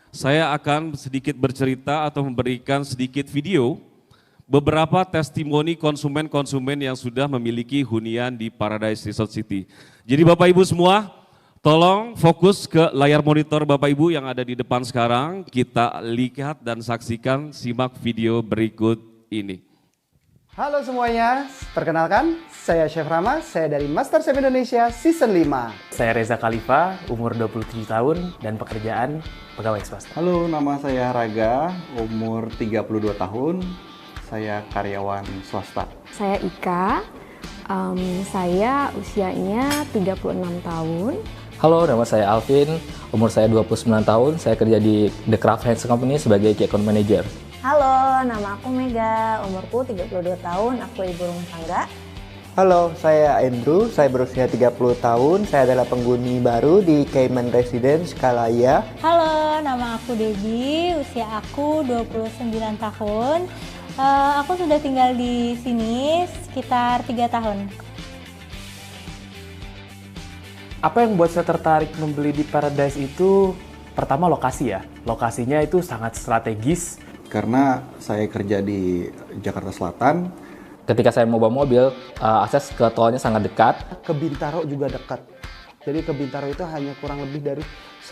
Saya akan sedikit bercerita atau memberikan sedikit video beberapa testimoni konsumen-konsumen yang sudah memiliki hunian di Paradise Resort City. Jadi Bapak Ibu semua, tolong fokus ke layar monitor Bapak Ibu yang ada di depan sekarang. Kita lihat dan saksikan, simak video berikut ini. Halo semuanya, perkenalkan saya Chef Rama, saya dari MasterChef Indonesia Season 5. Saya Reza Khalifa, umur 27 tahun dan pekerjaan pegawai swasta. Halo, nama saya Raga, umur 32 tahun, saya karyawan swasta. Saya Ika, saya usianya 36 tahun. Halo, nama saya Alvin, umur saya 29 tahun, saya kerja di The Craft Hands Company sebagai Key Account Manager. Halo, nama aku Mega, umurku 32 tahun, aku ibu rumah tangga. Halo, saya Andrew, saya berusia 30 tahun, saya adalah penghuni baru di Cayman Residence Kalaya. Halo, nama aku Debbie, usia aku 29 tahun. Aku sudah tinggal di sini sekitar 3 tahun. Apa yang membuat saya tertarik membeli di Paradise itu, pertama lokasi ya. Lokasinya itu sangat strategis. Karena saya kerja di Jakarta Selatan. Ketika saya mau bawa mobil, akses ke tolnya sangat dekat. Ke Bintaro juga dekat. Jadi ke Bintaro itu hanya kurang lebih dari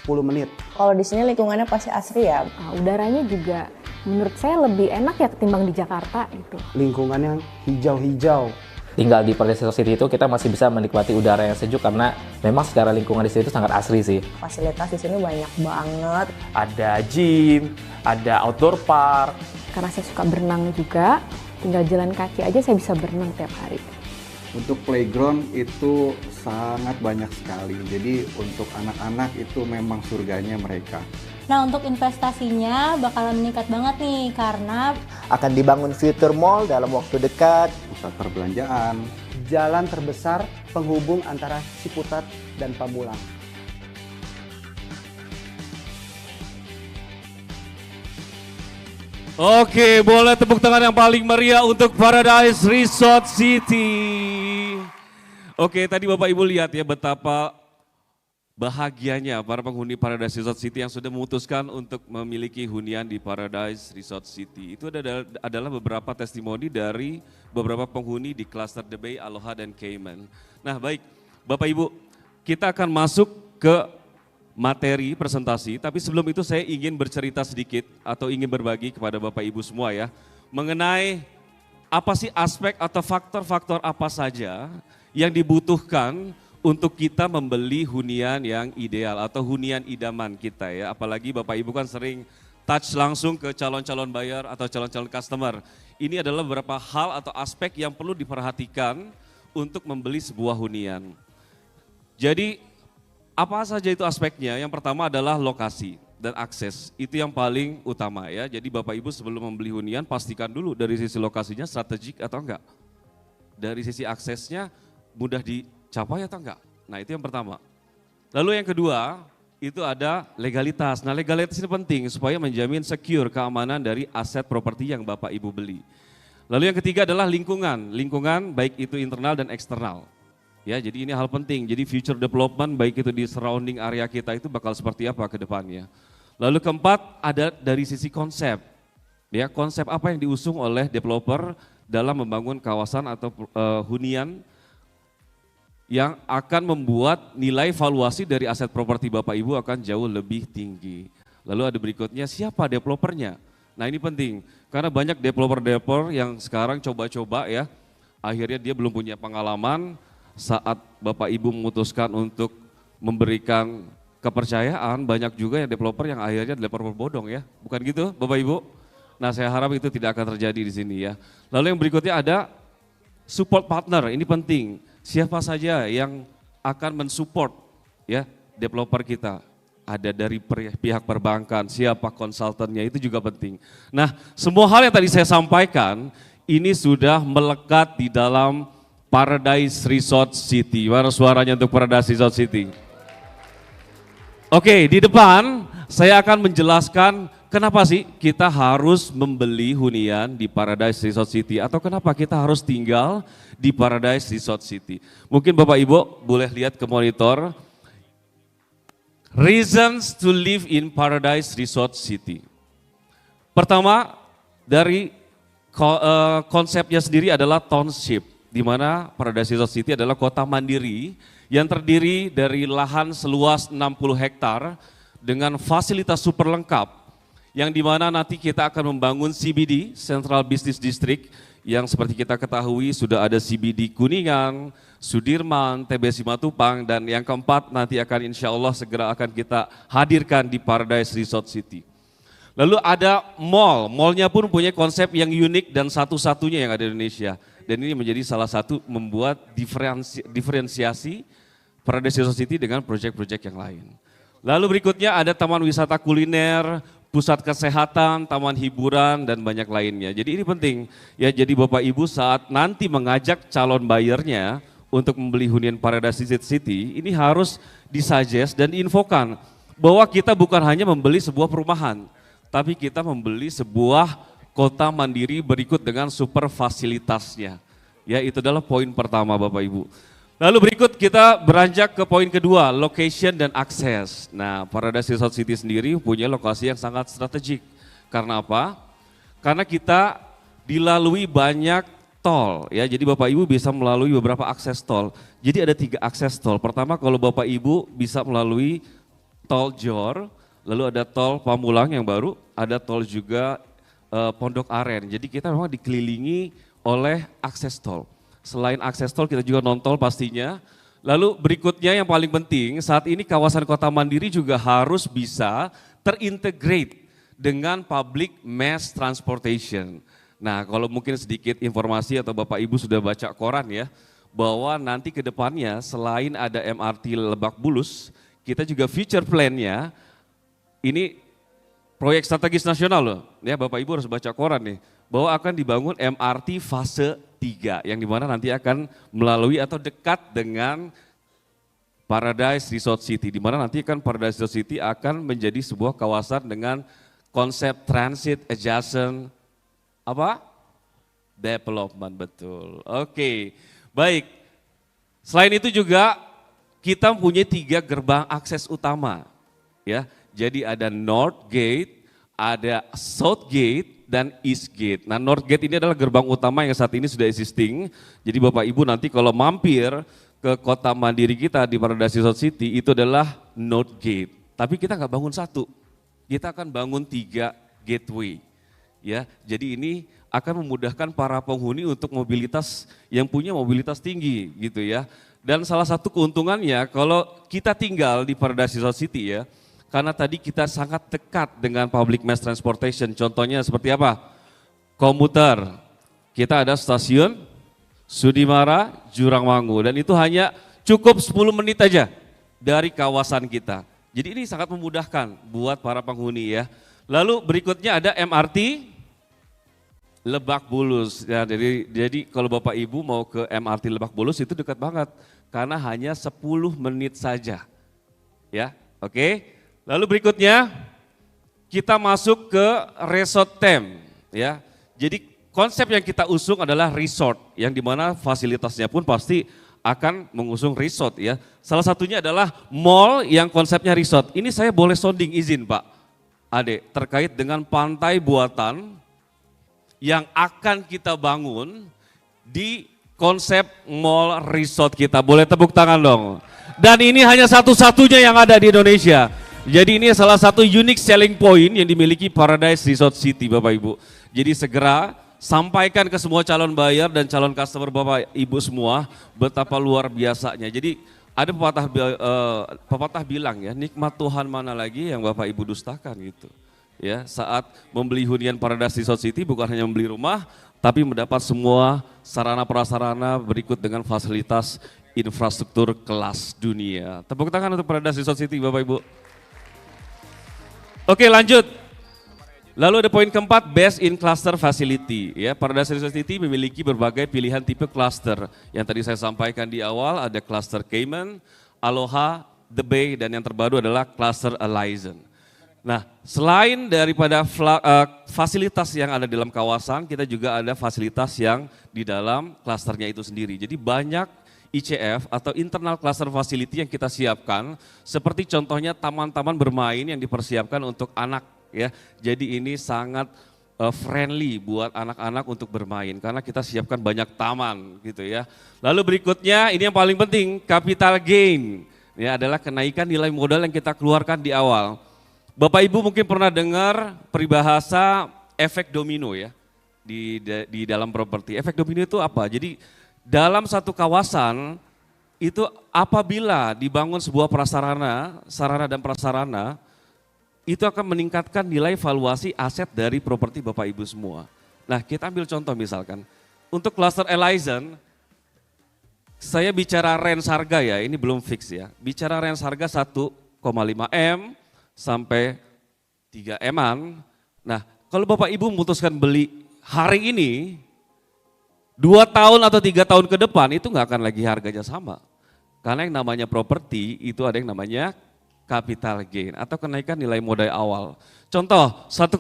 10 menit. Kalau di sini lingkungannya pasti asri ya. Udaranya juga menurut saya lebih enak ya ketimbang di Jakarta gitu. Lingkungan yang hijau-hijau. Tinggal di Paradise Resort City itu kita masih bisa menikmati udara yang sejuk karena memang secara lingkungan di sini itu sangat asri sih. Fasilitas di sini banyak banget. Ada gym, ada outdoor park. Karena saya suka berenang juga, tinggal jalan kaki aja saya bisa berenang tiap hari. Untuk playground itu sangat banyak sekali. Jadi untuk anak-anak itu memang surganya mereka. Nah, untuk investasinya bakalan meningkat banget nih karena Akan dibangun future mall dalam waktu dekat. Pusat perbelanjaan. Jalan terbesar penghubung antara Ciputat dan Pamulang. Oke, boleh tepuk tangan yang paling meriah untuk Paradise Resort City. Oke, tadi Bapak Ibu lihat ya betapa bahagianya para penghuni Paradise Resort City yang sudah memutuskan untuk memiliki hunian di Paradise Resort City. Itu adalah beberapa testimoni dari beberapa penghuni di cluster The Bay, Aloha, dan Cayman. Nah baik, Bapak Ibu, kita akan masuk ke materi presentasi, tapi sebelum itu saya ingin bercerita sedikit atau ingin berbagi kepada Bapak Ibu semua ya, mengenai apa sih aspek atau faktor-faktor apa saja yang dibutuhkan untuk kita membeli hunian yang ideal atau hunian idaman kita ya. Apalagi Bapak Ibu kan sering touch langsung ke calon-calon buyer atau calon-calon customer. Ini adalah beberapa hal atau aspek yang perlu diperhatikan untuk membeli sebuah hunian. Jadi apa saja itu aspeknya? Yang pertama adalah lokasi dan akses. Itu yang paling utama ya. Jadi Bapak Ibu sebelum membeli hunian pastikan dulu dari sisi lokasinya strategik atau enggak. Dari sisi aksesnya mudah dicapai atau enggak? Nah itu yang pertama. Lalu yang kedua itu ada legalitas. Nah legalitas ini penting supaya menjamin secure keamanan dari aset properti yang Bapak Ibu beli. Lalu yang ketiga adalah lingkungan. Lingkungan baik itu internal dan eksternal. Ya jadi ini hal penting. Jadi future development baik itu di surrounding area kita itu bakal seperti apa ke depannya. Lalu keempat ada dari sisi konsep. Ya konsep apa yang diusung oleh developer dalam membangun kawasan atau hunian yang akan membuat nilai valuasi dari aset properti Bapak Ibu akan jauh lebih tinggi. Lalu ada berikutnya siapa developernya? Nah ini penting karena banyak developer yang sekarang coba-coba ya, akhirnya dia belum punya pengalaman saat Bapak Ibu memutuskan untuk memberikan kepercayaan, banyak juga yang developer yang akhirnya developer bodong ya, bukan gitu Bapak Ibu? Nah saya harap itu tidak akan terjadi di sini ya. Lalu yang berikutnya ada support partner, ini penting. Siapa saja yang akan mensupport ya developer kita? Ada dari pihak perbankan, siapa konsultannya itu juga penting. Nah semua hal yang tadi saya sampaikan ini sudah melekat di dalam Paradise Resort City. Mana suaranya untuk Paradise Resort City? Oke, di depan saya akan menjelaskan kenapa sih kita harus membeli hunian di Paradise Resort City atau kenapa kita harus tinggal di Paradise Resort City. Mungkin Bapak Ibu boleh lihat ke monitor. Reasons to live in Paradise Resort City. Pertama, dari konsepnya sendiri adalah township, di mana Paradise Resort City adalah kota mandiri yang terdiri dari lahan seluas 60 hektar dengan fasilitas super lengkap, yang di mana nanti kita akan membangun CBD, Central Business District, yang seperti kita ketahui sudah ada CBD Kuningan, Sudirman, TB Simatupang, dan yang keempat nanti akan insya Allah segera akan kita hadirkan di Paradise Resort City. Lalu ada mallnya pun punya konsep yang unik dan satu-satunya yang ada di Indonesia. Dan ini menjadi salah satu membuat diferensiasi Paradise Resort City dengan proyek-proyek yang lain. Lalu berikutnya ada taman wisata kuliner, pusat kesehatan, taman hiburan, dan banyak lainnya. Jadi ini penting ya, jadi Bapak Ibu saat nanti mengajak calon buyernya untuk membeli hunian Paradise Resort City, ini harus disuggest dan diinfokan bahwa kita bukan hanya membeli sebuah perumahan, tapi kita membeli sebuah kota mandiri berikut dengan super fasilitasnya. Ya, itu adalah poin pertama Bapak Ibu. Lalu berikut kita beranjak ke poin kedua, location dan akses. Nah, Paradise Resort City sendiri punya lokasi yang sangat strategik. Karena apa? Karena kita dilalui banyak tol, ya. Jadi Bapak Ibu bisa melalui beberapa akses tol. Jadi ada 3 akses tol. Pertama, kalau Bapak Ibu bisa melalui tol Jor, lalu ada tol Pamulang yang baru, ada tol juga Pondok Aren. Jadi kita memang dikelilingi oleh akses tol. Selain akses tol kita juga non-tol pastinya. Lalu berikutnya yang paling penting, saat ini kawasan kota mandiri juga harus bisa terintegrate dengan public mass transportation. Nah, kalau mungkin sedikit informasi atau Bapak Ibu sudah baca koran ya, bahwa nanti ke depannya selain ada MRT Lebak Bulus, kita juga future plan-nya, ini proyek strategis nasional loh, ya Bapak Ibu harus baca koran nih, bahwa akan dibangun MRT fase 3, yang dimana nanti akan melalui atau dekat dengan Paradise Resort City, dimana nanti kan Paradise Resort City akan menjadi sebuah kawasan dengan konsep transit adjacent development, betul. Oke, baik. Selain itu juga kita mempunyai 3 gerbang akses utama, ya. Jadi ada North Gate, ada South Gate, dan East Gate. Nah, North Gate ini adalah gerbang utama yang saat ini sudah existing. Jadi Bapak Ibu nanti kalau mampir ke kota mandiri kita di Paradise Resort City itu adalah North Gate. Tapi kita nggak bangun 1, kita akan bangun 3 gateway. Ya, jadi ini akan memudahkan para penghuni untuk mobilitas yang punya mobilitas tinggi gitu ya. Dan salah satu keuntungannya kalau kita tinggal di Paradise Resort City ya, karena tadi kita sangat dekat dengan public mass transportation. Contohnya seperti apa? Komuter. Kita ada stasiun Sudimara, Jurangmangu, dan itu hanya cukup 10 menit aja dari kawasan kita. Jadi ini sangat memudahkan buat para penghuni ya. Lalu berikutnya ada MRT Lebak Bulus. Ya, jadi kalau Bapak Ibu mau ke MRT Lebak Bulus itu dekat banget karena hanya 10 menit saja. Ya, oke. Lalu berikutnya kita masuk ke resort theme ya. Jadi konsep yang kita usung adalah resort yang dimana fasilitasnya pun pasti akan mengusung resort ya. Salah satunya adalah mall yang konsepnya resort. Ini saya boleh sounding izin Pak Ade terkait dengan pantai buatan yang akan kita bangun di konsep mall resort kita. Boleh tepuk tangan dong. Dan ini hanya satu-satunya yang ada di Indonesia. Jadi ini salah satu unique selling point yang dimiliki Paradise Resort City Bapak Ibu. Jadi segera sampaikan ke semua calon buyer dan calon customer Bapak Ibu semua betapa luar biasanya. Jadi ada pepatah bilang ya, nikmat Tuhan mana lagi yang Bapak Ibu dustakan gitu. Ya, saat membeli hunian Paradise Resort City bukan hanya membeli rumah, tapi mendapat semua sarana prasarana berikut dengan fasilitas infrastruktur kelas dunia. Tepuk tangan untuk Paradise Resort City Bapak Ibu. Oke, lanjut. Lalu ada poin keempat, best in cluster facility. Ya, Paradise Resort City memiliki berbagai pilihan tipe cluster. Yang tadi saya sampaikan di awal ada cluster Cayman, Aloha, The Bay, dan yang terbaru adalah cluster Alizen. Nah, selain daripada fasilitas yang ada di dalam kawasan, kita juga ada fasilitas yang di dalam klasternya itu sendiri. Jadi banyak ICF atau Internal Cluster Facility yang kita siapkan, seperti contohnya taman-taman bermain yang dipersiapkan untuk anak ya. Jadi ini sangat friendly buat anak-anak untuk bermain karena kita siapkan banyak taman gitu ya. Lalu berikutnya ini yang paling penting, capital gain. Ya, adalah kenaikan nilai modal yang kita keluarkan di awal. Bapak Ibu mungkin pernah dengar peribahasa efek domino ya di dalam properti. Efek domino itu apa? Jadi dalam satu kawasan itu apabila dibangun sebuah sarana dan prasarana, itu akan meningkatkan nilai valuasi aset dari properti Bapak Ibu semua. Nah, kita ambil contoh misalkan, untuk cluster Elysian, saya bicara range harga ya, ini belum fix ya. Bicara range harga 1,5 M sampai 3 M-an. Nah, kalau Bapak Ibu memutuskan beli hari ini, 2 tahun atau 3 tahun ke depan itu nggak akan lagi harganya sama. Karena yang namanya properti itu ada yang namanya capital gain atau kenaikan nilai modal awal. Contoh 1,5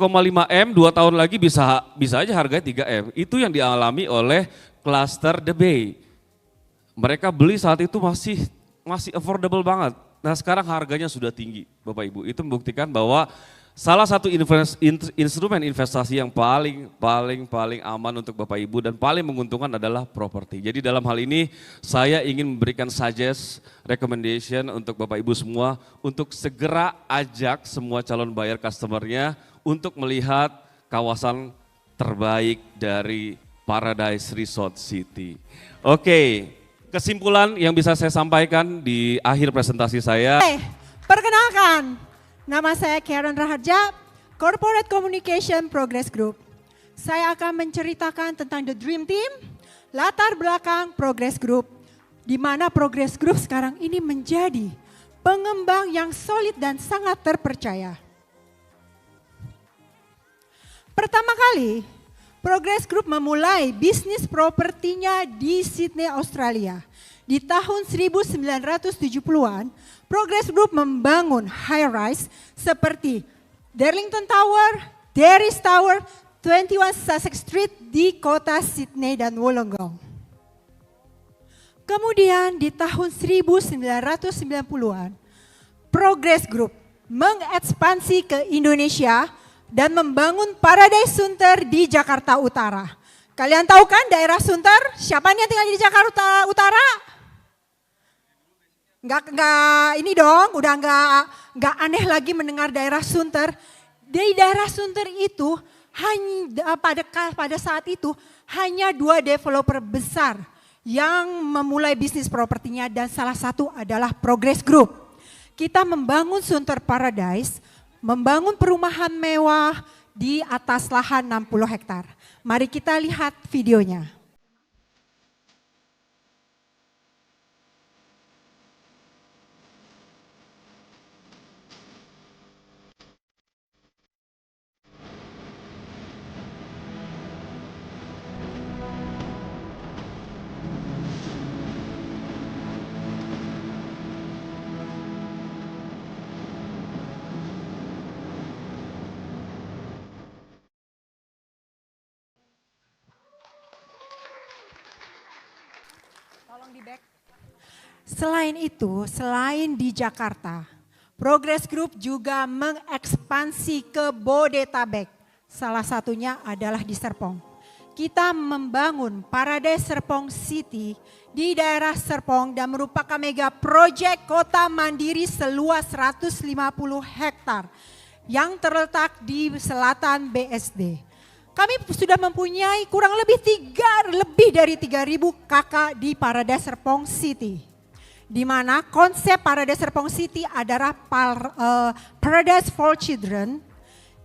M 2 tahun lagi bisa aja harganya 3 M. Itu yang dialami oleh cluster The Bay. Mereka beli saat itu masih affordable banget. Nah sekarang harganya sudah tinggi Bapak Ibu. Itu membuktikan bahwa salah satu instrumen investasi yang paling aman untuk Bapak Ibu dan paling menguntungkan adalah properti. Jadi dalam hal ini saya ingin memberikan recommendation untuk Bapak Ibu semua untuk segera ajak semua calon buyer customer-nya untuk melihat kawasan terbaik dari Paradise Resort City. Oke, kesimpulan yang bisa saya sampaikan di akhir presentasi saya. Perkenalkan, nama saya Karen Raharja, Corporate Communication Progress Group. Saya akan menceritakan tentang The Dream Team, latar belakang Progress Group, di mana Progress Group sekarang ini menjadi pengembang yang solid dan sangat terpercaya. Pertama kali, Progress Group memulai bisnis propertinya di Sydney, Australia. Di tahun 1970-an, Progress Group membangun high-rise seperti Darlington Tower, Derris Tower, 21 Sussex Street di kota Sydney dan Wollongong. Kemudian di tahun 1990-an, Progress Group mengekspansi ke Indonesia dan membangun Paradise Sunter di Jakarta Utara. Kalian tahu kan daerah Sunter? Siapa yang tinggal di Jakarta Utara? Enggak ini dong, udah enggak aneh lagi mendengar daerah Sunter. Di daerah Sunter itu hanya pada saat itu hanya 2 developer besar yang memulai bisnis propertinya dan salah satu adalah Progress Group. Kita membangun Sunter Paradise, membangun perumahan mewah di atas lahan 60 hektar. Mari kita lihat videonya. Selain itu, selain di Jakarta, Progress Group juga mengekspansi ke Bodetabek. Salah satunya adalah di Serpong. Kita membangun Paradise Serpong City di daerah Serpong dan merupakan mega project kota mandiri seluas 150 hektar yang terletak di selatan BSD. Kami sudah mempunyai kurang lebih dari 3.000 kakak di Paradise Serpong City. Di mana konsep Paradise Serpong City adalah Paradise for Children,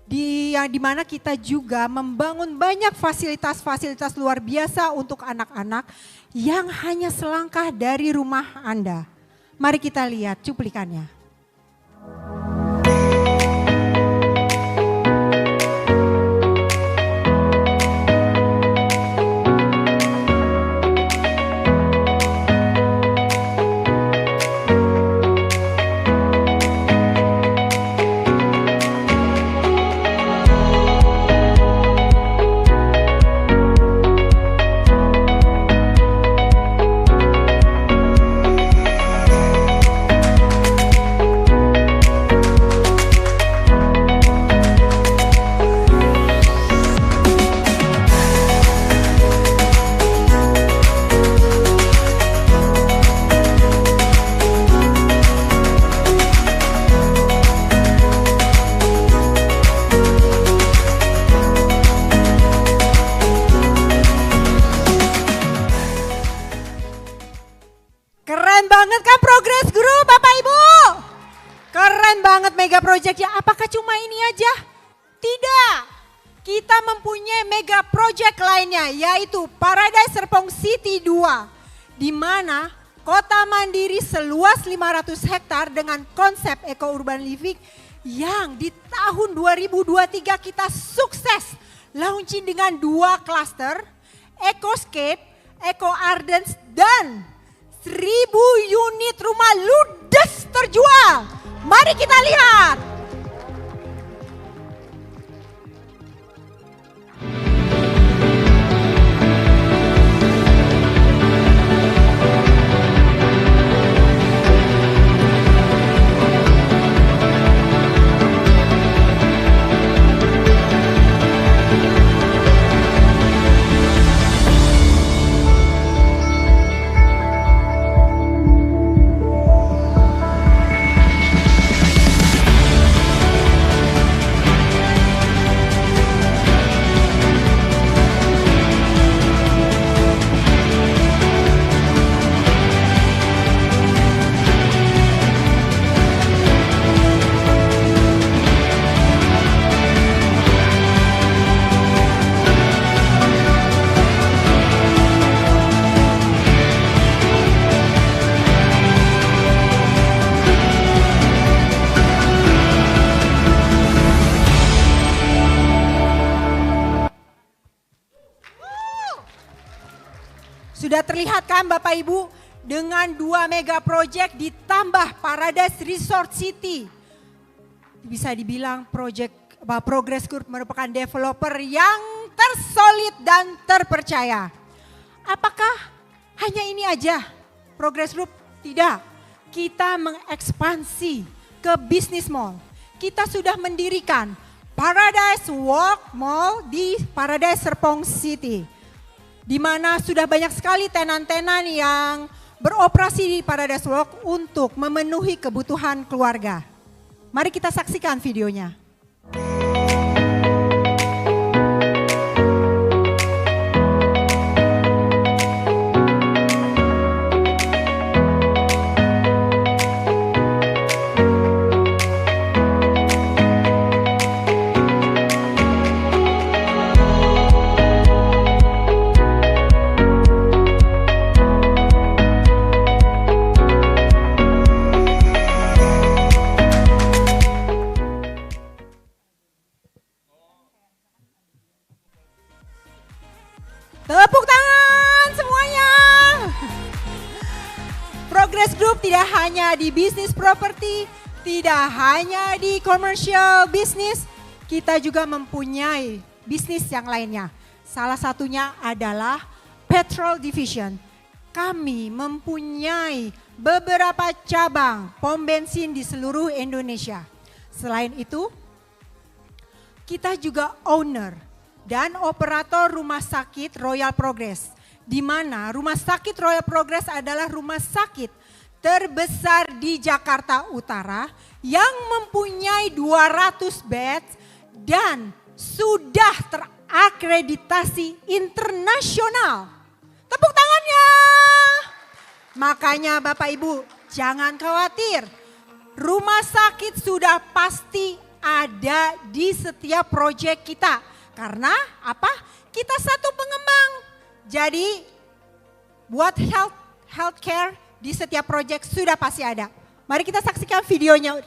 di mana kita juga membangun banyak fasilitas-fasilitas luar biasa untuk anak-anak yang hanya selangkah dari rumah Anda. Mari kita lihat cuplikannya. projectnya apakah cuma ini aja? Tidak. Kita mempunyai mega project lainnya yaitu Paradise Serpong City 2. Di mana kota mandiri seluas 500 hektar dengan konsep eco urban living yang di tahun 2023 kita sukses launching dengan 2 klaster, Ecoscape, Eco Ardens dan 1000 unit rumah ludes terjual. Mari kita lihat. Sudah terlihat kan Bapak Ibu dengan 2 mega project ditambah Paradise Resort City. Bisa dibilang Progress Group merupakan developer yang tersolid dan terpercaya. Apakah hanya ini aja Progress Group? Tidak. Kita mengekspansi ke bisnis mall. Kita sudah mendirikan Paradise Walk Mall di Paradise Serpong City. Di mana sudah banyak sekali tenan-tenan yang beroperasi di Paradise Walk untuk memenuhi kebutuhan keluarga. Mari kita saksikan videonya. Tepuk tangan semuanya. Progress Group tidak hanya di bisnis properti, tidak hanya di commercial bisnis, kita juga mempunyai bisnis yang lainnya. Salah satunya adalah Petrol Division. Kami mempunyai beberapa cabang pom bensin di seluruh Indonesia. Selain itu, kita juga owner dan operator Rumah Sakit Royal Progress, di mana Rumah Sakit Royal Progress adalah rumah sakit terbesar di Jakarta Utara yang mempunyai 200 bed dan sudah terakreditasi internasional. Tepuk tangannya. Makanya Bapak Ibu jangan khawatir, rumah sakit sudah pasti ada di setiap proyek kita. Karena apa? Kita satu pengembang. Jadi buat healthcare di setiap proyek sudah pasti ada. Mari kita saksikan videonya.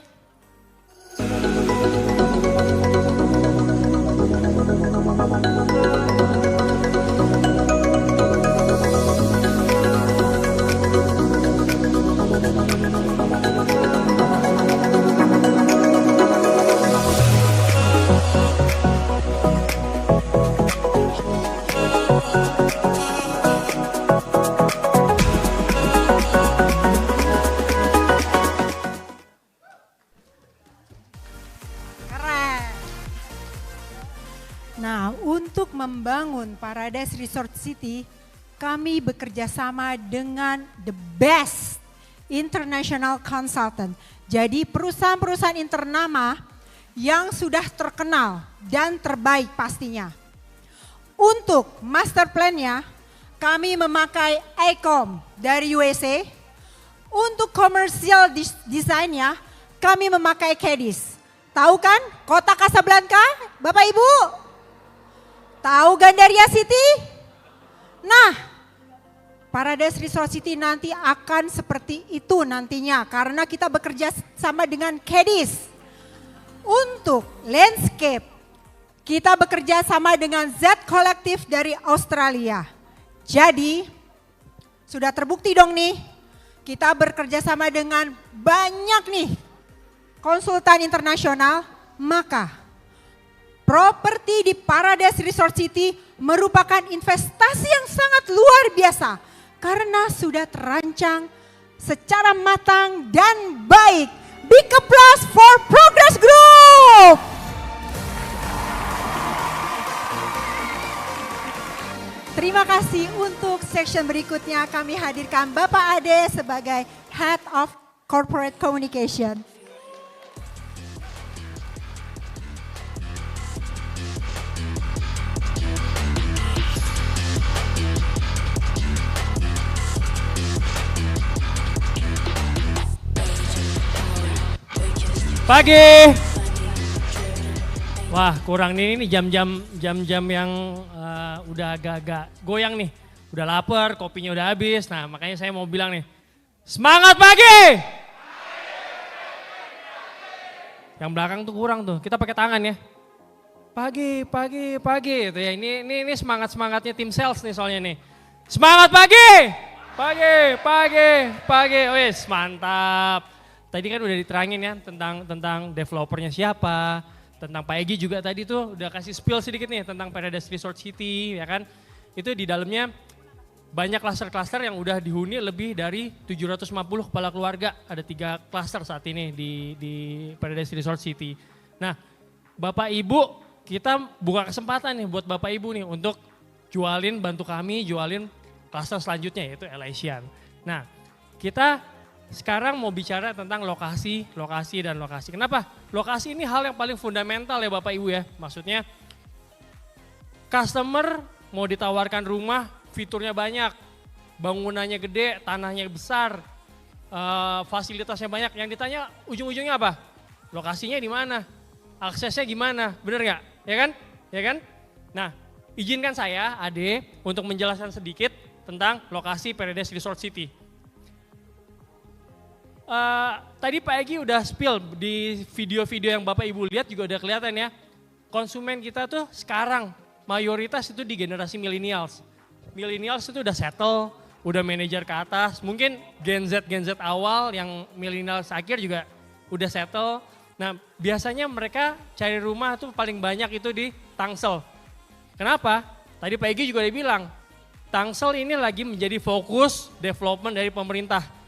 Nah, untuk membangun Paradise Resort City, kami bekerja sama dengan the best international consultant. Jadi perusahaan-perusahaan ternama yang sudah terkenal dan terbaik pastinya. Untuk master plan-nya, kami memakai AECOM dari USA. Untuk commercial design-nya, kami memakai Cadiz. Tahu kan kota Casablanca, Bapak Ibu? Tahu Gandaria City? Nah, Paradise Resort City nanti akan seperti itu nantinya karena kita bekerja sama dengan Cadiz. Untuk landscape, kita bekerja sama dengan Z Collective dari Australia. Jadi, sudah terbukti dong nih, kita bekerja sama dengan banyak nih konsultan internasional, maka properti di Paradise Resort City merupakan investasi yang sangat luar biasa karena sudah terancang secara matang dan baik. Big applause for Progress Group. Terima kasih. Untuk section berikutnya kami hadirkan Bapak Ade sebagai Head of Corporate Communication. Pagi. Wah, kurang nih ini jam-jam yang udah agak-agak goyang nih. Udah lapar, kopinya udah habis. Nah, makanya saya mau bilang nih, semangat pagi. Yang belakang tuh kurang tuh. Kita pakai tangan ya. Pagi, pagi, pagi. Itu ya. Ini semangat-semangatnya tim sales nih soalnya nih. Semangat pagi. Pagi, pagi, pagi. Wis, mantap. Tadi kan udah diterangin ya tentang developernya siapa, tentang Pak Egi juga tadi tuh udah kasih spill sedikit nih tentang Paradise Resort City ya kan. Itu di dalamnya banyak klaster-klaster yang udah dihuni lebih dari 750 kepala keluarga. Ada 3 klaster saat ini di Paradise Resort City. Nah, Bapak Ibu kita buka kesempatan nih buat Bapak Ibu nih untuk bantu kami jualin klaster selanjutnya yaitu Elysian. Nah, kita sekarang mau bicara tentang lokasi. Kenapa? Lokasi ini hal yang paling fundamental ya Bapak Ibu ya. Maksudnya customer mau ditawarkan rumah, fiturnya banyak, bangunannya gede, tanahnya besar, fasilitasnya banyak. Yang ditanya ujung-ujungnya apa? Lokasinya di mana? Aksesnya gimana? Bener nggak? Ya kan? Nah, izinkan saya Ade untuk menjelaskan sedikit tentang lokasi Paradise Resort City. Tadi Pak Egi udah spill di video-video yang Bapak Ibu lihat juga udah kelihatan ya. Konsumen kita tuh sekarang mayoritas itu di generasi millennials. Millennials itu udah settle, udah manajer ke atas. Mungkin Gen Z awal yang millennials akhir juga udah settle. Nah biasanya mereka cari rumah tuh paling banyak itu di Tangsel. Kenapa? Tadi Pak Egi juga udah bilang, Tangsel ini lagi menjadi fokus development dari pemerintah.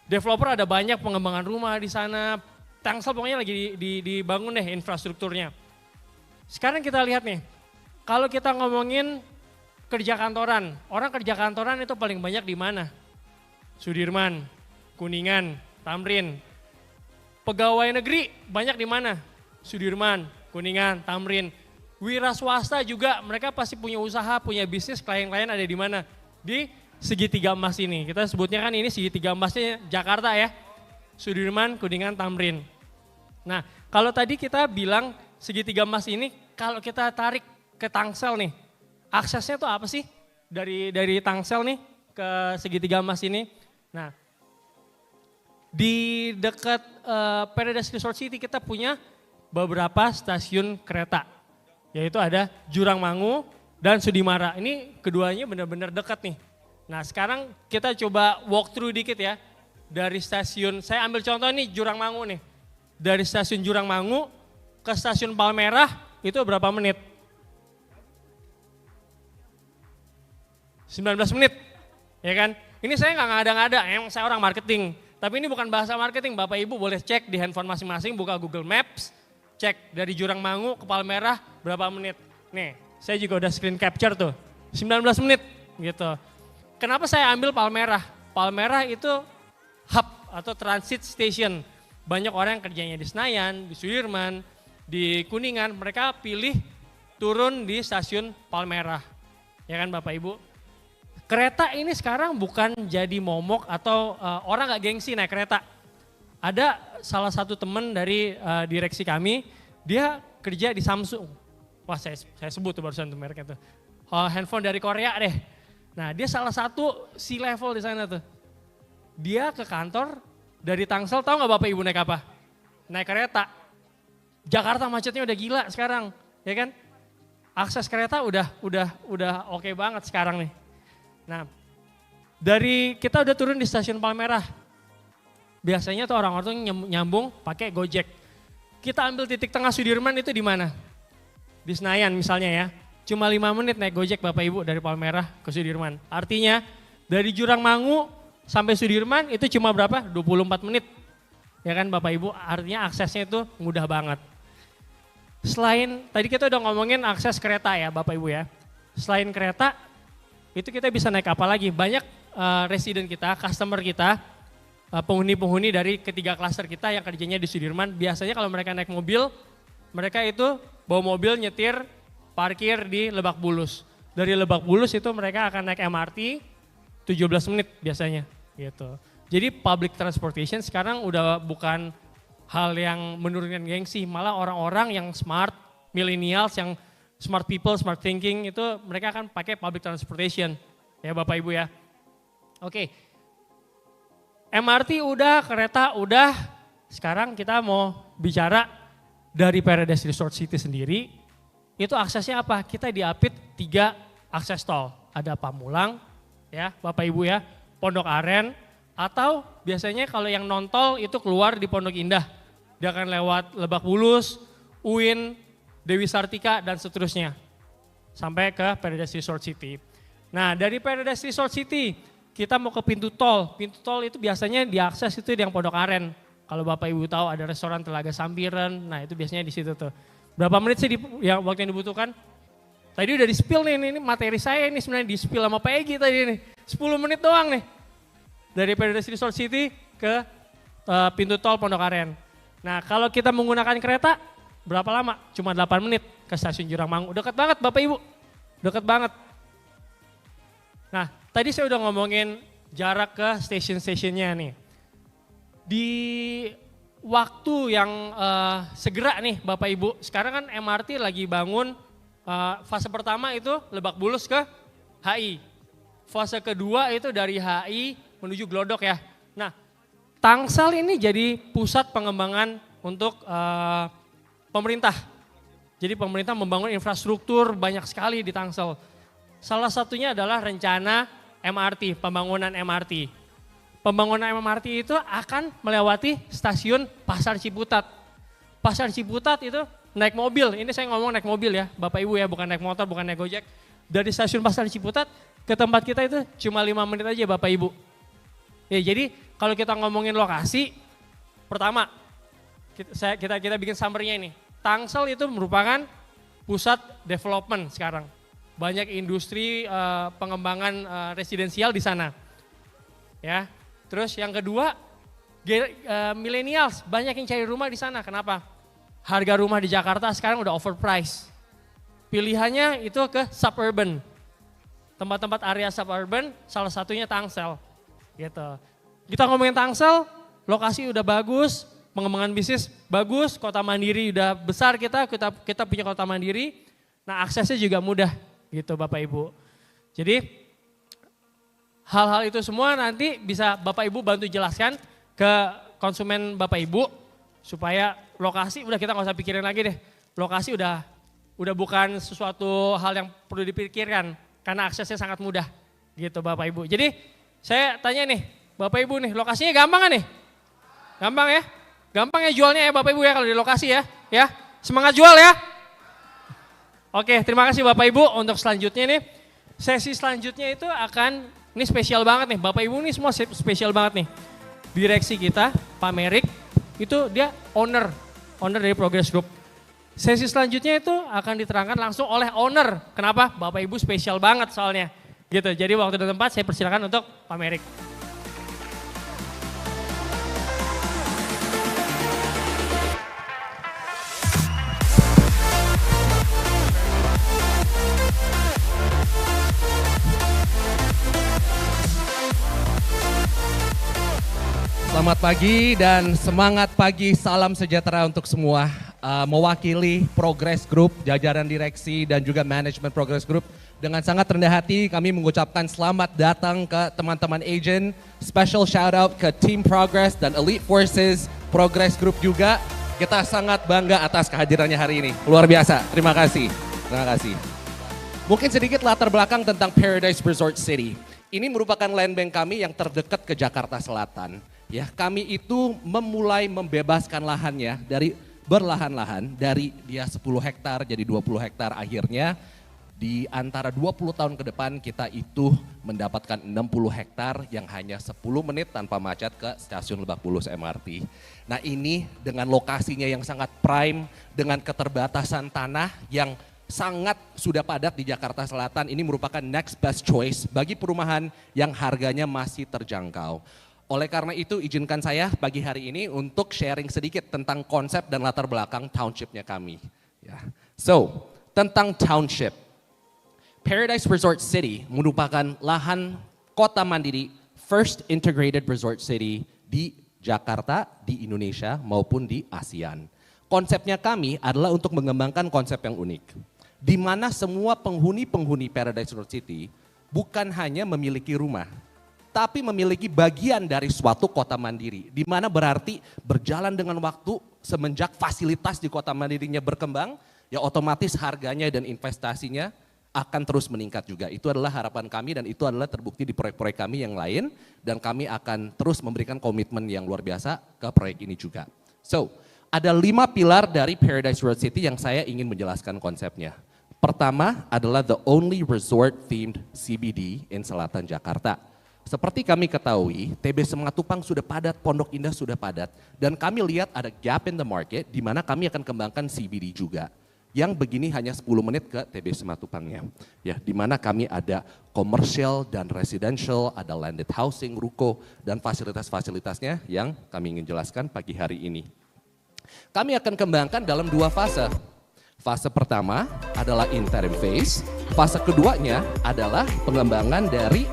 Developer ada banyak pengembangan rumah di sana. Tangsel pokoknya lagi dibangun deh infrastrukturnya. Sekarang kita lihat nih, kalau kita ngomongin kerja kantoran, orang kerja kantoran itu paling banyak di mana? Sudirman, Kuningan, Tamrin. Pegawai negeri banyak di mana? Sudirman, Kuningan, Tamrin. Wira swasta juga mereka pasti punya usaha, punya bisnis, klien-klien ada di mana? Di segitiga emas ini. Kita sebutnya kan ini segitiga emasnya Jakarta ya. Sudirman, Kuningan, Tamrin. Nah, kalau tadi kita bilang segitiga emas ini kalau kita tarik ke Tangsel nih, aksesnya tuh apa sih dari Tangsel nih ke segitiga emas ini? Nah, di dekat Paradise Resort City kita punya beberapa stasiun kereta. Yaitu ada Jurangmangu dan Sudimara. Ini keduanya benar-benar dekat nih. Nah sekarang kita coba walk through dikit ya. Dari stasiun, saya ambil contoh nih Jurangmangu nih. Dari stasiun Jurangmangu ke stasiun Palmerah itu berapa menit? 19 menit, ya kan? Ini saya nggak ngada-ngada, emang saya orang marketing. Tapi ini bukan bahasa marketing, Bapak Ibu boleh cek di handphone masing-masing, buka Google Maps, cek dari Jurangmangu ke Palmerah berapa menit. Nih, saya juga udah screen capture tuh, 19 menit gitu. Kenapa saya ambil Palmerah? Palmerah itu hub atau transit station. Banyak orang yang kerjanya di Senayan, di Sudirman, di Kuningan, mereka pilih turun di stasiun Palmerah. Ya kan Bapak Ibu? Kereta ini sekarang bukan jadi momok atau orang gak gengsi naik kereta. Ada salah satu teman dari direksi kami, dia kerja di Samsung. Wah saya sebut tuh barusan tuh mereknya tuh. Handphone dari Korea deh. Nah dia salah satu C-level di sana tuh. Dia ke kantor dari Tangsel, tahu nggak Bapak Ibu naik apa? Naik kereta. Jakarta macetnya udah gila sekarang, ya kan? Akses kereta udah oke banget sekarang nih. Nah, kita udah turun di stasiun Palmerah. Biasanya tuh orang-orang tuh nyambung pakai Gojek. Kita ambil titik tengah Sudirman itu di mana? Di Senayan misalnya ya. Cuma 5 menit naik Gojek Bapak Ibu dari Palmerah ke Sudirman. Artinya dari Jurang Mangu sampai Sudirman itu cuma berapa? 24 menit. Ya kan Bapak Ibu, artinya aksesnya itu mudah banget. Selain, tadi kita udah ngomongin akses kereta ya Bapak Ibu ya. Selain kereta, itu kita bisa naik apa lagi? Banyak resident kita, customer kita, penghuni-penghuni dari ketiga klaster kita yang kerjanya di Sudirman. Biasanya kalau mereka naik mobil, mereka itu bawa mobil nyetir, parkir di Lebak Bulus. Dari Lebak Bulus itu mereka akan naik MRT 17 menit biasanya gitu. Jadi public transportation sekarang udah bukan hal yang menurunkan gengsi, malah orang-orang yang smart, millennials yang smart people, smart thinking itu mereka akan pakai public transportation ya Bapak Ibu ya. Oke, MRT udah, kereta udah, sekarang kita mau bicara dari Paradise Resort City sendiri, itu aksesnya apa? Kita diapit 3 akses tol, ada Pamulang ya Bapak Ibu ya, Pondok Aren, atau biasanya kalau yang non tol itu keluar di Pondok Indah. Dia akan lewat Lebak Bulus, UIN, Dewi Sartika dan seterusnya. Sampai ke Paradise Resort City. Nah dari Paradise Resort City kita mau ke pintu tol. Pintu tol itu biasanya diakses itu yang Pondok Aren. Kalau Bapak Ibu tahu ada restoran Telaga Sambiran, nah itu biasanya di situ tuh. Berapa menit sih yang waktu yang dibutuhkan? Tadi udah di-spill nih, ini materi saya ini sebenarnya di-spill sama Pak Egy tadi nih. 10 menit doang nih. Dari Paradise Resort City ke pintu tol Pondok Aren. Nah kalau kita menggunakan kereta berapa lama? Cuma 8 menit ke stasiun Jurang Mangu. Dekat banget Bapak Ibu, dekat banget. Nah tadi saya udah ngomongin jarak ke stasiun-stasiunnya nih. Di waktu yang segera nih Bapak Ibu, sekarang kan MRT lagi bangun fase pertama itu Lebak Bulus ke HI. Fase kedua itu dari HI menuju Glodok ya. Nah, Tangsel ini jadi pusat pengembangan untuk pemerintah. Jadi pemerintah membangun infrastruktur banyak sekali di Tangsel. Salah satunya adalah rencana MRT, pembangunan MRT. Pembangunan MRT itu akan melewati stasiun Pasar Ciputat. Pasar Ciputat itu naik mobil, ini saya ngomong naik mobil ya Bapak Ibu ya, bukan naik motor, bukan naik Gojek. Dari stasiun Pasar Ciputat ke tempat kita itu cuma 5 menit aja Bapak Ibu. Ya, jadi kalau kita ngomongin lokasi, pertama kita bikin summary-nya ini. Tangsel itu merupakan pusat development sekarang. Banyak industri pengembangan residensial di sana. Ya. Terus yang kedua, millennials banyak yang cari rumah di sana. Kenapa? Harga rumah di Jakarta sekarang udah overpriced. Pilihannya itu ke suburban. Tempat-tempat area suburban, salah satunya Tangsel. Gitu. Kita ngomongin Tangsel, lokasi udah bagus, pengembangan bisnis bagus, kota mandiri udah besar kita punya kota mandiri. Nah aksesnya juga mudah gitu Bapak Ibu. Jadi hal-hal itu semua nanti bisa Bapak Ibu bantu jelaskan ke konsumen Bapak Ibu supaya lokasi udah kita nggak usah pikirin lagi deh. Lokasi udah bukan sesuatu hal yang perlu dipikirkan karena aksesnya sangat mudah gitu Bapak Ibu. Jadi saya tanya nih Bapak Ibu nih, lokasinya gampang kan nih? Gampang ya? Gampang ya jualnya ya Bapak Ibu ya kalau di lokasi ya. Ya, semangat jual ya. Oke, terima kasih Bapak Ibu untuk selanjutnya nih. Sesi selanjutnya itu akan, ini spesial banget nih, Bapak Ibu nih semua spesial banget nih. Direksi kita, Pak Merik, itu dia owner dari Progress Group. Sesi selanjutnya itu akan diterangkan langsung oleh owner. Kenapa? Bapak Ibu spesial banget soalnya. Gitu, jadi waktu dan tempat saya persilakan untuk Pak Merik. Selamat pagi dan semangat pagi, salam sejahtera untuk semua. Mewakili Progress Group, jajaran direksi dan juga manajemen Progress Group. Dengan sangat rendah hati kami mengucapkan selamat datang ke teman-teman agent. Special shout out ke Team Progress dan Elite Forces Progress Group juga. Kita sangat bangga atas kehadirannya hari ini. Luar biasa, terima kasih. Terima kasih. Mungkin sedikit latar belakang tentang Paradise Resort City. Ini merupakan land bank kami yang terdekat ke Jakarta Selatan. Ya, kami itu memulai membebaskan lahannya dari berlahan-lahan dari dia 10 hektar jadi 20 hektar, akhirnya di antara 20 tahun ke depan kita itu mendapatkan 60 hektar yang hanya 10 menit tanpa macet ke stasiun Lebak Bulus MRT. Nah, ini dengan lokasinya yang sangat prime, dengan keterbatasan tanah yang sangat sudah padat di Jakarta Selatan, ini merupakan next best choice bagi perumahan yang harganya masih terjangkau. Oleh karena itu izinkan saya pagi hari ini untuk sharing sedikit tentang konsep dan latar belakang townshipnya kami. Ya. So, tentang township. Paradise Resort City merupakan lahan kota mandiri first integrated resort city di Jakarta, di Indonesia maupun di ASEAN. Konsepnya kami adalah untuk mengembangkan konsep yang unik. Di mana semua penghuni-penghuni Paradise Resort City bukan hanya memiliki rumah, tapi memiliki bagian dari suatu kota mandiri, di mana berarti berjalan dengan waktu semenjak fasilitas di kota mandirinya berkembang, ya otomatis harganya dan investasinya akan terus meningkat juga. Itu adalah harapan kami dan itu adalah terbukti di proyek-proyek kami yang lain, dan kami akan terus memberikan komitmen yang luar biasa ke proyek ini juga. So, ada 5 pilar dari Paradise Resort City yang saya ingin menjelaskan konsepnya. Pertama adalah the only resort themed CBD in Selatan Jakarta. Seperti kami ketahui, TB Sematupang sudah padat, Pondok Indah sudah padat, dan kami lihat ada gap in the market di mana kami akan kembangkan CBD juga. Yang begini hanya 10 menit ke TB Sematupangnya. Ya, di mana kami ada komersial dan residential, ada landed housing, ruko, dan fasilitas-fasilitasnya yang kami ingin jelaskan pagi hari ini. Kami akan kembangkan dalam 2 fase. Fase pertama adalah interim phase, fase keduanya adalah pengembangan dari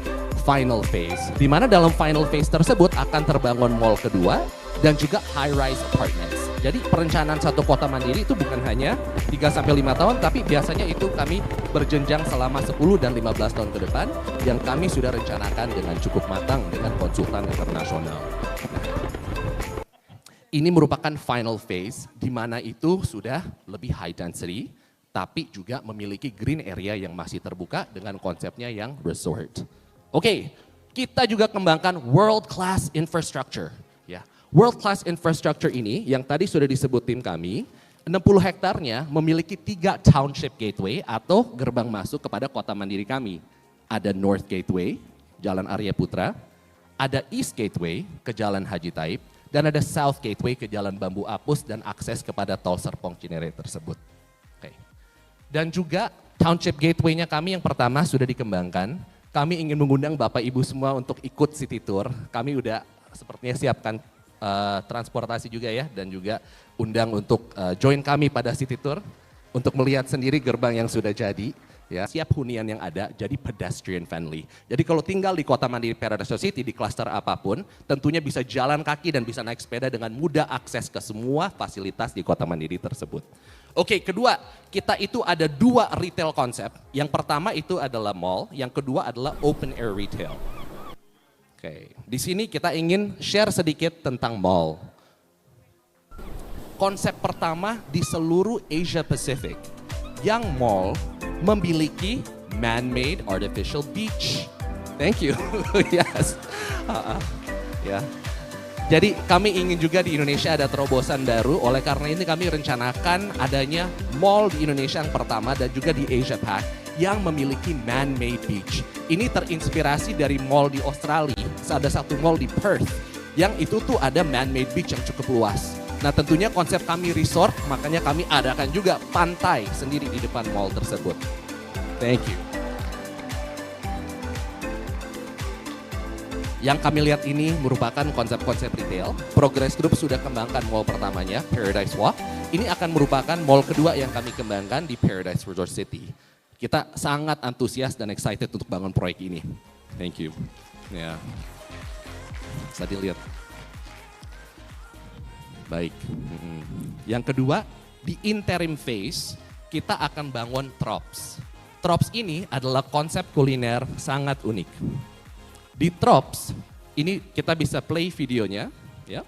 final phase, di mana dalam final phase tersebut akan terbangun mall kedua dan juga high-rise apartments. Jadi perencanaan satu kota mandiri itu bukan hanya 3-5 tahun, tapi biasanya itu kami berjenjang selama 10 dan 15 tahun ke depan, yang kami sudah rencanakan dengan cukup matang dengan konsultan internasional. Ini merupakan final phase, di mana itu sudah lebih high density, tapi juga memiliki green area yang masih terbuka dengan konsepnya yang resort. Oke, kita juga kembangkan world class infrastructure. Ya, world class infrastructure ini yang tadi sudah disebut tim kami, 60 hektarnya memiliki 3 township gateway atau gerbang masuk kepada kota mandiri kami. Ada North Gateway, Jalan Arya Putra, ada East Gateway ke Jalan Haji Taib, dan ada South Gateway ke Jalan Bambu Apus dan akses kepada Tol Serpong Cinere tersebut. Oke. Dan juga township gateway-nya kami yang pertama sudah dikembangkan. Kami ingin mengundang Bapak Ibu semua untuk ikut city tour. Kami udah sepertinya siapkan transportasi juga ya, dan juga undang untuk join kami pada city tour untuk melihat sendiri gerbang yang sudah jadi. Ya, siap hunian yang ada jadi pedestrian friendly. Jadi kalau tinggal di Kota Mandiri Paradise City di klaster apapun, tentunya bisa jalan kaki dan bisa naik sepeda dengan mudah akses ke semua fasilitas di Kota Mandiri tersebut. Oke, kedua, kita itu ada 2 retail konsep. Yang pertama itu adalah mall, yang kedua adalah open air retail. Oke, di sini kita ingin share sedikit tentang mall. Konsep pertama di seluruh Asia Pacific, yang mall memiliki man-made artificial beach. Thank you. Yes. Ya. Jadi kami ingin juga di Indonesia ada terobosan baru, oleh karena ini kami rencanakan adanya mall di Indonesia yang pertama dan juga di Asia Pac yang memiliki man-made beach. Ini terinspirasi dari mall di Australia, ada satu mall di Perth yang itu tuh ada man-made beach yang cukup luas. Nah tentunya konsep kami resort, makanya kami adakan juga pantai sendiri di depan mall tersebut. Thank you. Yang kami lihat ini merupakan konsep-konsep retail. Progress Group sudah kembangkan mall pertamanya, Paradise Walk. Ini akan merupakan mall kedua yang kami kembangkan di Paradise Resort City. Kita sangat antusias dan excited untuk bangun proyek ini. Thank you. Ya, bisa dilihat. Baik. Yang kedua, di interim phase kita akan bangun Trops. Trops ini adalah konsep kuliner sangat unik. Di Trops ini kita bisa play videonya, ya.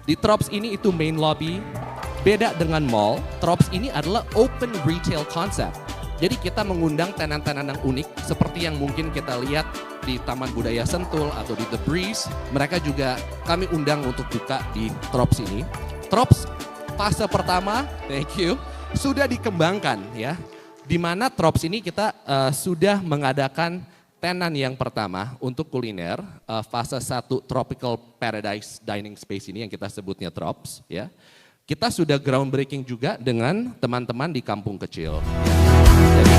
Di Trops ini itu main lobby. Beda dengan mall, Trops ini adalah open retail concept. Jadi kita mengundang tenan-tenan yang unik seperti yang mungkin kita lihat di Taman Budaya Sentul atau di The Breeze. Mereka juga kami undang untuk buka di Trops ini. Trops fase pertama, thank you, sudah dikembangkan ya. Di mana Trops ini kita sudah mengadakan tenan yang pertama untuk kuliner, fase 1 Tropical Paradise Dining Space ini yang kita sebutnya Trops ya. Kita sudah groundbreaking juga dengan teman-teman di kampung kecil. Jadi,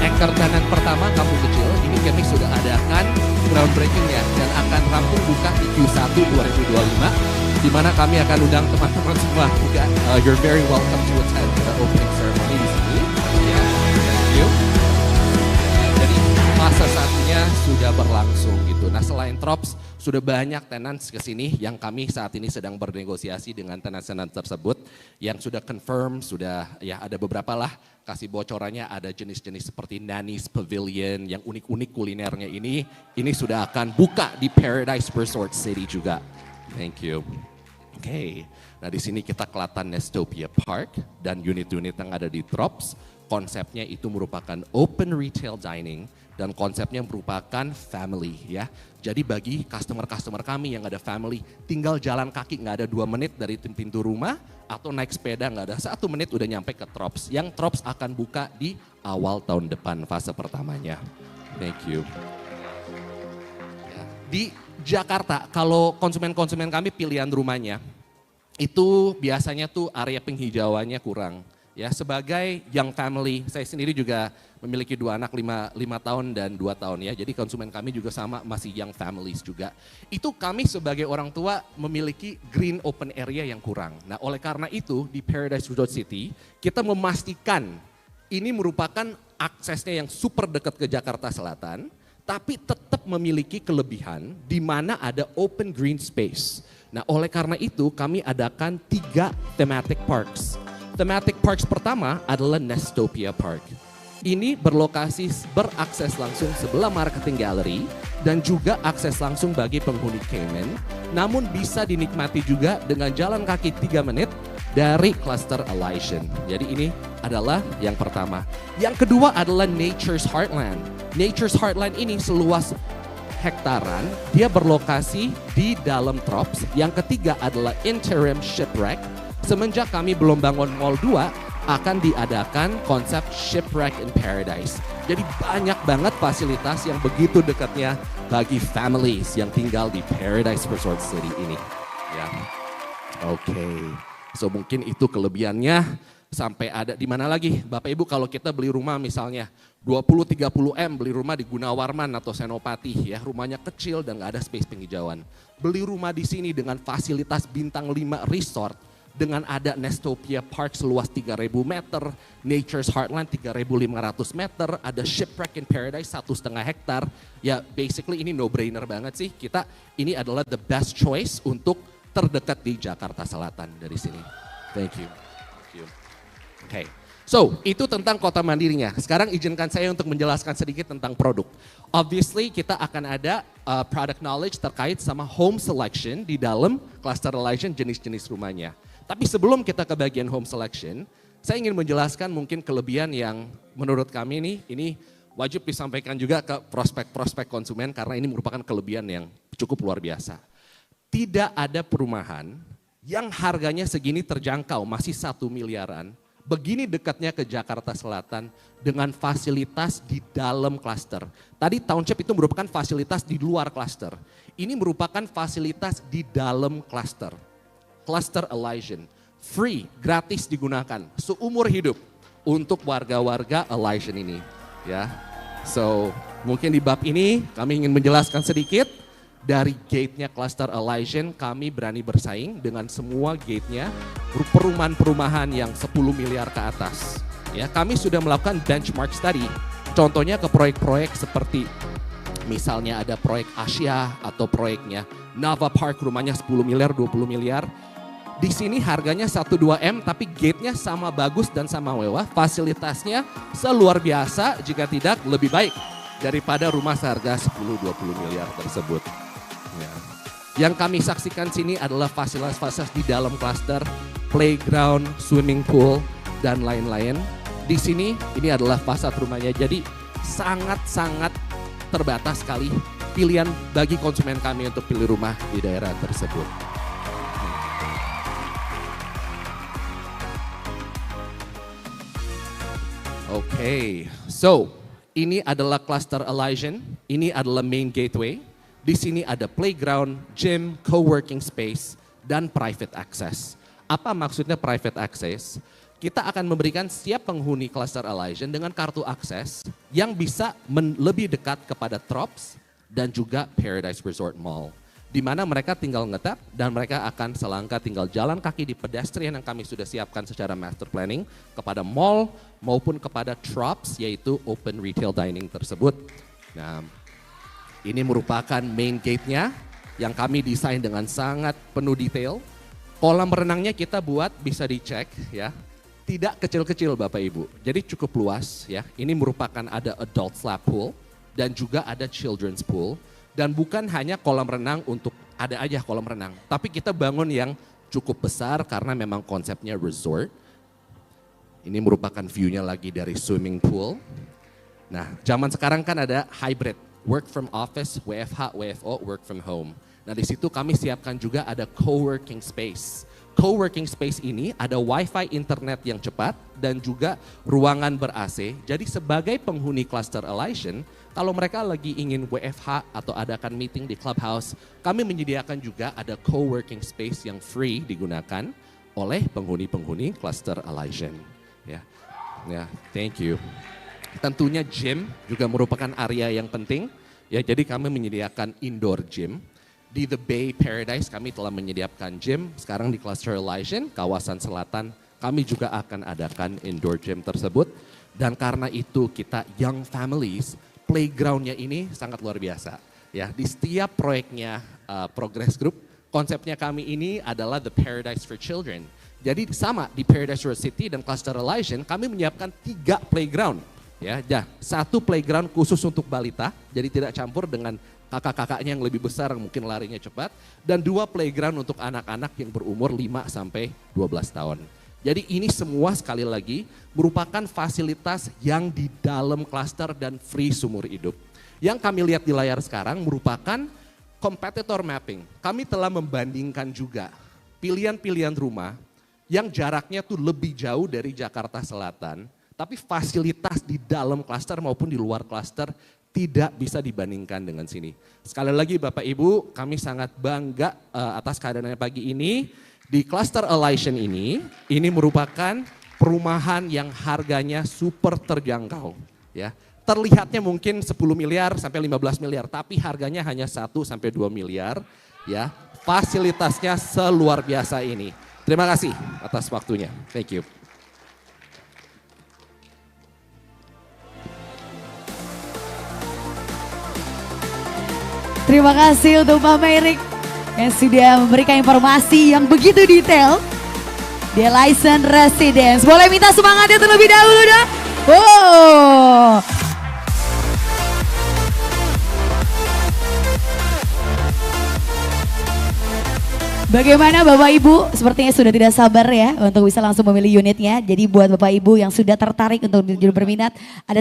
anchor tenan pertama kampung kecil ini kami sudah adakan groundbreakingnya dan akan rampung buka di Q1 2025. Di mana kami akan undang teman-teman semua juga. You're very welcome to attend the opening ceremony di sini. Ya, thank you. Jadi fase satunya sudah berlangsung gitu. Nah selain Trops, sudah banyak tenants ke sini yang kami saat ini sedang bernegosiasi dengan tenant-tenant tersebut yang sudah confirm, sudah ya ada beberapa lah kasih bocorannya, ada jenis-jenis seperti Nani's Pavilion yang unik-unik kulinernya ini sudah akan buka di Paradise Resort City juga. Thank you. Oke, nah di sini kita kelihatan Nestopia Park dan unit-unit yang ada di Trops. Konsepnya itu merupakan open retail dining dan konsepnya merupakan family ya. Jadi bagi customer-customer kami yang ada family, tinggal jalan kaki nggak ada 2 menit dari pintu rumah atau naik sepeda nggak ada 1 menit udah nyampe ke Trops. Yang Trops akan buka di awal tahun depan fase pertamanya. Thank you. Di Jakarta, kalau konsumen-konsumen kami pilihan rumahnya, itu biasanya tuh area penghijauannya kurang. Ya, sebagai young family, saya sendiri juga memiliki 2 anak 5 tahun dan 2 tahun ya. Jadi konsumen kami juga sama masih young families juga. Itu kami sebagai orang tua memiliki green open area yang kurang. Nah, oleh karena itu di Paradise Resort City kita memastikan ini merupakan aksesnya yang super dekat ke Jakarta Selatan. Tapi tetap memiliki kelebihan di mana ada open green space. Nah oleh karena itu kami adakan 3 thematic parks. Thematic parks pertama adalah Nestopia Park. Ini berlokasi berakses langsung sebelah marketing gallery dan juga akses langsung bagi penghuni Cayman. Namun bisa dinikmati juga dengan jalan kaki 3 menit dari Cluster Elysian. Jadi ini adalah yang pertama. Yang kedua adalah Nature's Heartland. Nature's Heartland ini seluas hektaran, dia berlokasi di dalam Trops. Yang ketiga adalah Interim Shipwreck. Semenjak kami belum bangun Mall 2, akan diadakan konsep Shipwreck in Paradise. Jadi banyak banget fasilitas yang begitu dekatnya bagi families yang tinggal di Paradise Resort City ini. Ya, oke. So mungkin itu kelebihannya. Sampai ada di mana lagi Bapak Ibu kalau kita beli rumah misalnya 20-30 M beli rumah di Gunawarman atau Senopati ya, rumahnya kecil dan nggak ada space penghijauan. Beli rumah di sini dengan fasilitas bintang 5 resort dengan ada Nestopia Park seluas 3.000 meter, Nature's Heartland 3.500 meter, ada Shipwreck in Paradise 1,5 hektar. Ya basically ini no brainer banget sih, kita ini adalah the best choice untuk terdekat di Jakarta Selatan dari sini. Thank you. Oke, so itu tentang kota mandirinya. Sekarang izinkan saya untuk menjelaskan sedikit tentang produk. Obviously kita akan ada product knowledge terkait sama home selection di dalam Cluster Elysian jenis-jenis rumahnya. Tapi sebelum kita ke bagian home selection, saya ingin menjelaskan mungkin kelebihan yang menurut kami ini wajib disampaikan juga ke prospek-prospek konsumen karena ini merupakan kelebihan yang cukup luar biasa. Tidak ada perumahan yang harganya segini terjangkau, masih 1 miliaran. Begini dekatnya ke Jakarta Selatan dengan fasilitas di dalam klaster. Tadi township itu merupakan fasilitas di luar klaster. Ini merupakan fasilitas di dalam klaster. Cluster Elysian, free, gratis digunakan seumur hidup untuk warga-warga Elysian ini. Ya, so mungkin di bab ini kami ingin menjelaskan sedikit. Dari gate-nya Cluster Elysian kami berani bersaing dengan semua gate-nya perumahan-perumahan yang 10 miliar ke atas. Ya, kami sudah melakukan benchmark study. Contohnya ke proyek-proyek seperti misalnya ada proyek Asia atau proyeknya Nava Park rumahnya 10 miliar, 20 miliar. Di sini harganya 1-2 M tapi gate-nya sama bagus dan sama mewah. Fasilitasnya seluar biasa, jika tidak lebih baik daripada rumah seharga 10-20 miliar tersebut. Ya. Yang kami saksikan sini adalah fasilitas-fasilitas di dalam klaster, playground, swimming pool, dan lain-lain. Di sini ini adalah fasad rumahnya, jadi sangat-sangat terbatas sekali pilihan bagi konsumen kami untuk pilih rumah di daerah tersebut. Oke, so ini adalah cluster Elysian, ini adalah main gateway. Di sini ada playground, gym, co-working space, dan private access. Apa maksudnya private access? Kita akan memberikan setiap penghuni cluster Elysian dengan kartu akses yang bisa lebih dekat kepada Trops dan juga Paradise Resort Mall. Di mana mereka tinggal ngetap dan mereka akan selangkah tinggal jalan kaki di pedestrian yang kami sudah siapkan secara master planning kepada mall maupun kepada Trops, yaitu open retail dining tersebut. Nah, ini merupakan main gate-nya yang kami desain dengan sangat penuh detail. Kolam renangnya kita buat bisa dicek ya. Tidak kecil-kecil Bapak Ibu, jadi cukup luas ya. Ini merupakan ada adult slab pool dan juga ada children's pool. Dan bukan hanya kolam renang untuk ada aja kolam renang. Tapi kita bangun yang cukup besar karena memang konsepnya resort. Ini merupakan view-nya lagi dari swimming pool. Nah zaman sekarang kan ada hybrid, work from office, WFH, WFO, work from home. Nah di situ kami siapkan juga ada co-working space. Co-working space ini ada wifi internet yang cepat dan juga ruangan ber-AC. Jadi sebagai penghuni cluster Elysian, kalau mereka lagi ingin WFH atau adakan meeting di clubhouse, kami menyediakan juga ada co-working space yang free digunakan oleh penghuni-penghuni cluster Elysian. Ya, thank you. Tentunya gym juga merupakan area yang penting. Ya, jadi kami menyediakan indoor gym. Di The Bay Paradise kami telah menyediakan gym, sekarang di Cluster Elysian, kawasan selatan, kami juga akan adakan indoor gym tersebut. Dan karena itu kita young families, playgroundnya ini sangat luar biasa. Ya, di setiap proyeknya Progress Group, konsepnya kami ini adalah The Paradise for Children. Jadi sama di Paradise Road City dan Cluster Elysian, kami menyiapkan 3 playground. Ya, 1 playground khusus untuk balita, jadi tidak campur dengan kakak-kakaknya yang lebih besar yang mungkin larinya cepat, dan 2 playground untuk anak-anak yang berumur 5 sampai 12 tahun. Jadi ini semua sekali lagi merupakan fasilitas yang di dalam klaster dan free seumur hidup. Yang kami lihat di layar sekarang merupakan competitor mapping. Kami telah membandingkan juga pilihan-pilihan rumah yang jaraknya tuh lebih jauh dari Jakarta Selatan, tapi fasilitas di dalam klaster maupun di luar klaster tidak bisa dibandingkan dengan sini. Sekali lagi Bapak Ibu, kami sangat bangga atas kehadirannya pagi ini. Di Cluster Elysian ini merupakan perumahan yang harganya super terjangkau. Ya, terlihatnya mungkin 10 miliar sampai 15 miliar, tapi harganya hanya 1 sampai 2 miliar. Ya, fasilitasnya seluar biasa ini. Terima kasih atas waktunya. Thank you. Terima kasih untuk Pak Merik yang sudah memberikan informasi yang begitu detail di Elysian Residence. Boleh minta semangatnya terlebih dahulu dong? Wow. Bagaimana Bapak Ibu? Sepertinya sudah tidak sabar ya untuk bisa langsung memilih unitnya. Jadi buat Bapak Ibu yang sudah tertarik untuk berminat, ada